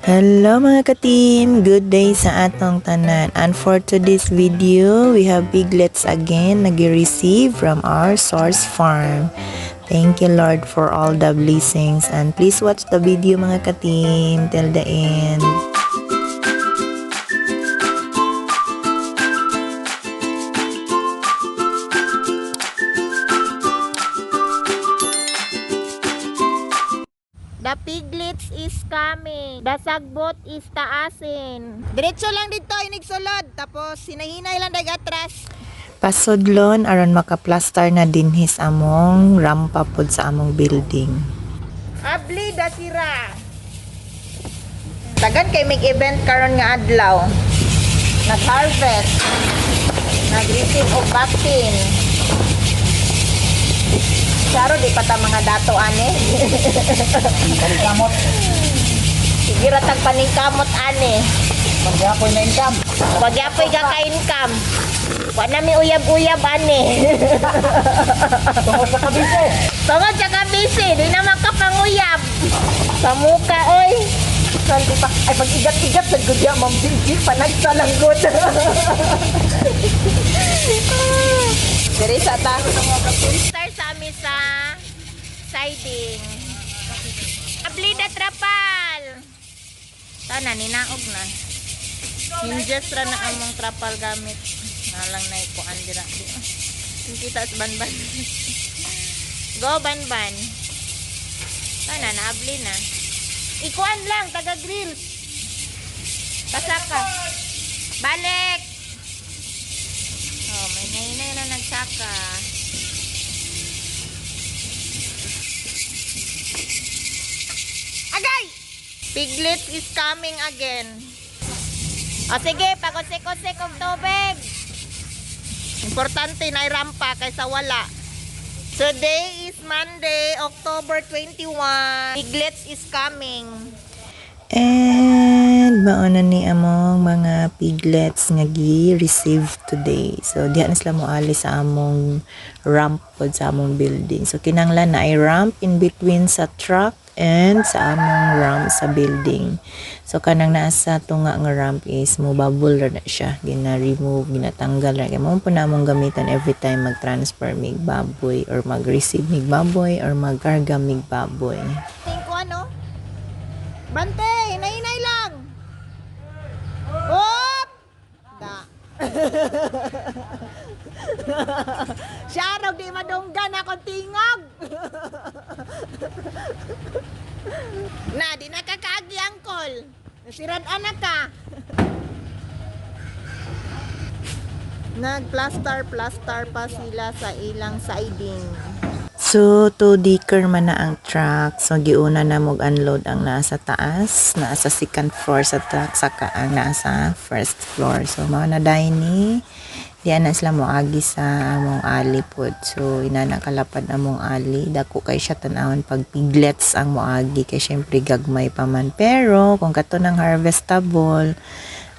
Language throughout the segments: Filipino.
Hello mga ka-team! Good day sa atong tanan. And for today's video, we have piglets again nag-receive from our source farm. Thank you Lord for all the blessings. And please watch the video mga ka-team till the end. The piglets is coming. The sagbot is taasin. Diretso lang dito, inigsulod. Tapos, sinahinay lang dag atras. Pasudlon aron makaplastar na dinhis among rampa pod sa among building. Abli da sira. Tagan kay may event karon nga adlaw. Nag-harvest. Nag-receive of vaccine. Saro di pa ta mga dato ani. Paningkamot. Sige ra tag paningkamot ani. Magyapoy na income. Pagyapoy ka ka-income. Wa na mi uyab-uyab ani. Tungkol sa kabise. Tungod sa kabisi, di na makapanguyab. Sa muka, oy. Saldi pa. Ay, pag-igat-igat sa gudya, Ma'am Gigi, panagsalang good. Diri sa ta. Start sa amin sa siding. Ablida trapal. Tana, ninaog na. Hinges ra na among trapal gamit. Nalang na ikuan dira. Kita sa banban. Go banban. Tana, naabli na. Ikuan lang, taga-grills. Pasaka. Balik. Oh, may nainay na nagsaka. Agay! Piglet is coming again. O sige, pagosik-osik og tubig. Importante na rampa kaysa wala. Today is Monday, October 21. Piglets is coming. And mauna ni among mga piglets nga gi-receive today. So diha na sila moali sa among ramp pod sa among building. So kinanglan na ay ramp in between sa truck and sa among ramp sa building. So kanang nasa tunga nga ramp is movable ra na siya. Gina-remove, ginatanggal ra kay mo po namong gamitan every time mag-transfer mig baboy or mag-receive mig baboy or mag-karga mig baboy. Tingko ano? Bante, hinay-hinay lang. Hop! Da. Siya raw di madunggan akong tingog. Na, di nakakaagi angkol. Nasirad anak ka. Nag-plaster pa sila sa ilang siding. So, 2-decker man na ang truck. So, giuna na mag-unload ang nasa taas. Nasa second floor sa truck. Saka ang nasa first floor. So, mga naday ni. Diyan na sila moagi sa among ali pod. So, inanakalapad among ali. Dako kay siya tanawon pag piglets ang moagi. Kay syempre gagmay pa man. Pero, kung kato ng harvestable,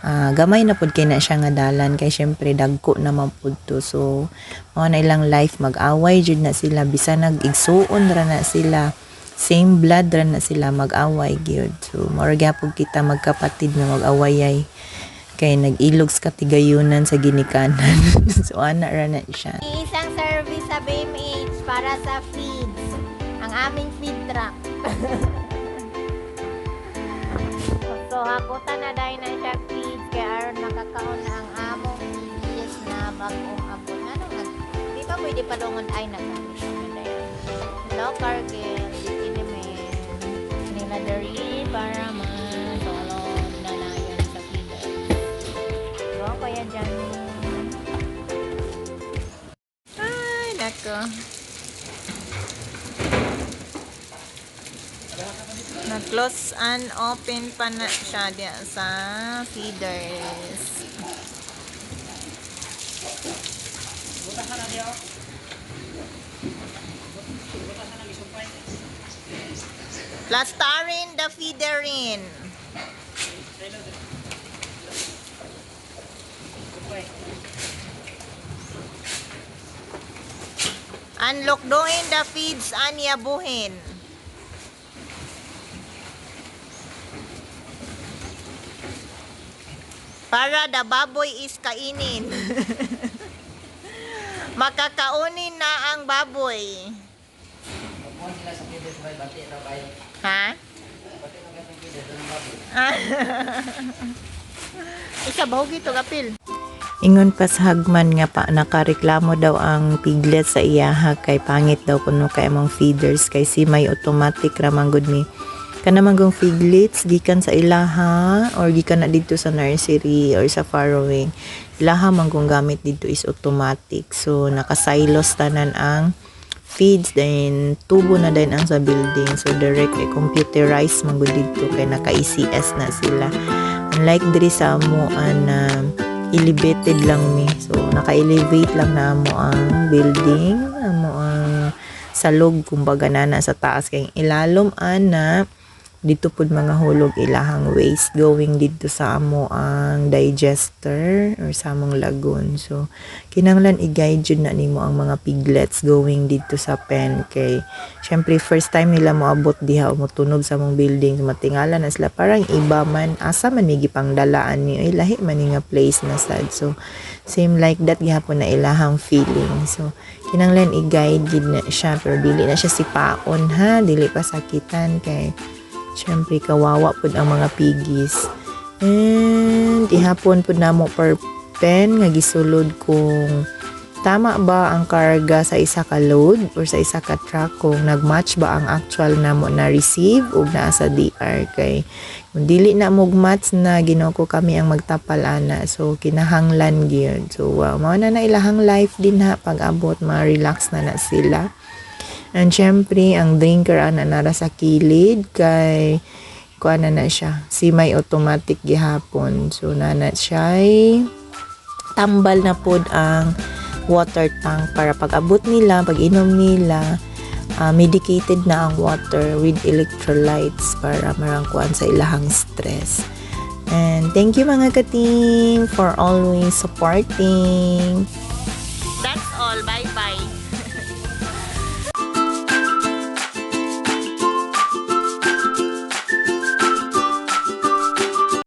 gamay na pod kay na siya nga dalan kay syempre dagko naman pod to. So mo na ilang life mag-away jud na sila bisan nag-igsuon ra na sila, same blood ra na sila, mag-away gyud. So mao gyapon kita magkapatid na mag-away kay nag-ilog sa katigayunan sa ginikanan. So ana ra na siya. Isang service sa BMH para sa feeds. Ang aming feed truck. So hakutan na dahil na siya feeds kaya aron makakaon na ang among feeds na bagong abot. Ano nga? Di ba pwede palungon ay nagamit kami dahil. Hello Cargill, ditinimen. Nila dari para matulog na layan sa feeder. Go kaya dyan. Ay, nako. Na-close and open pa na siya diyan sa feeders. Plastarin the feederin. Unlockdoin the feeds anya buhin. Para the baboy is kainin. Makakaunin na ang baboy. Ha? Isa bahog ito, kapil. Ingon pa sa hagman nga pa nakareklamo daw ang piglet sa iyaha kay pangit daw kuno kay among feeders kay si may automatic ra man gud mi. Kanamang gong piglets gikan sa ilaha or gikan na dito sa nursery or sa farrowing. Ilaha man gong gamit dito is automatic. So nakasilos tanan ang feeds then tubo na din ang sa building. So direct computerized man gud dito kay naka ECS na sila. Unlike diri sa amo elevated lang mi. So naka-elevate lang na amo ang building, amo ang salog kumbaga na sa taas kay ilalom ana dito pud mga hulog ilahang waste going dito sa amo ang digester or sa among lagoon. So kinahanglan i-guide jud na nimo ang mga piglets going dito sa pen kay syempre first time nila moabot diha o motunog sa among building. So, matingala na sila parang iba man asa man migi pangdalaan ni ay lahi man ni nga place na sad. So same like that gihapon na ilahang feeling. So kinahanglan i-guide jud na siya pero dili na siya sipaon ha, dili pa sakitan kay syempre kawawa pud ang mga piggies. And ihapon pud namo per pen nga gisulod kung tama ba ang karga sa isa ka load or sa isa ka truck, kung nagmatch ba ang actual namo na receive ug naa sa DR kay kung dili na mo match na Ginoo ko kami ang magtapal ana. So kinahanglan gyud. So mao na ilahang life din ha pag abot ma-relax na sila. And syempre, ang drinker ana nara sa kilid kay kuan na siya. Si may automatic gihapon. So nana siya tambal na pod ang water tank para pag abot nila, pag inom nila, medicated na ang water with electrolytes para marangkuan sa ilahang stress. And thank you mga ka-team for always supporting. That's all. Bye.